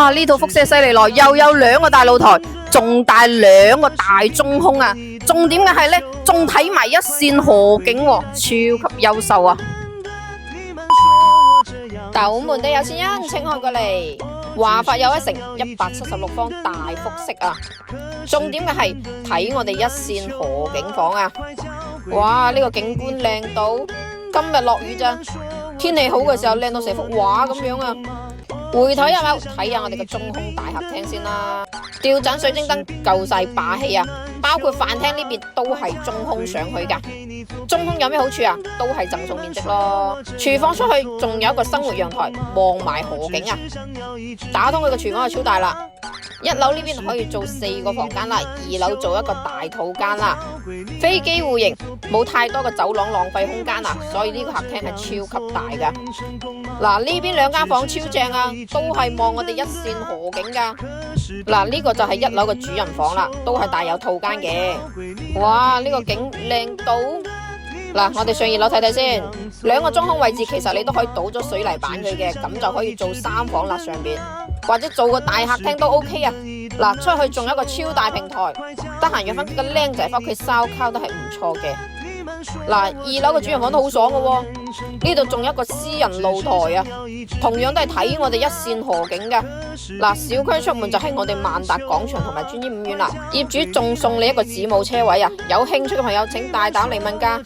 哇！呢套輻射犀利咯，又有2個大露台，仲帶2個大中空啊！重點嘅係呢，仲睇埋一線河景喎，超級優秀啊！斗門的有錢人請看過嚟，華發又一城176方大複式啊！重點嘅係睇我哋一線河景房啊！哇！呢個景觀靚到，今日落雨咋，天氣好嘅時候靚到成幅畫咁樣啊！回頭一眼睇下我哋嘅中空大客廳先啦，吊盞水晶燈夠晒霸氣啊！包括飯廳呢邊都係中空上去噶。中空有咩好處啊？都係贈送面積咯。廚房出去仲有一個生活陽台，望埋河景啊！打通佢個廚房就超大啦。1樓呢邊可以做4個房間啦，2樓做一個大套間啦。飛機戶型，冇太多嘅走廊浪費空間啊，所以呢個客廳係超級大噶。嗱，呢邊2間房超正啊，都係望我哋一線河景噶。嗱，呢個就係1樓嘅主人房啦，都係帶有套間嘅。哇，呢個景靚到！嗱，我哋上2樓睇睇先，2個中空位置其實你都可以倒咗水泥板佢嘅，咁就可以做3房啦上邊，或者做個大客廳都 OK 啊。嗱，出去仲有一個超大平台，得閒約翻幾個靚仔翻屋企燒烤都係唔錯嘅。嗱，2樓嘅主人房都好爽嘅喎，呢度仲有一個私人露台啊，同樣都係睇我哋一線河景噶。嗱，小區出門就係我哋萬達廣場同埋專業5院啦，業主仲送你一個子母車位啊，有興趣嘅朋友請大膽嚟問價。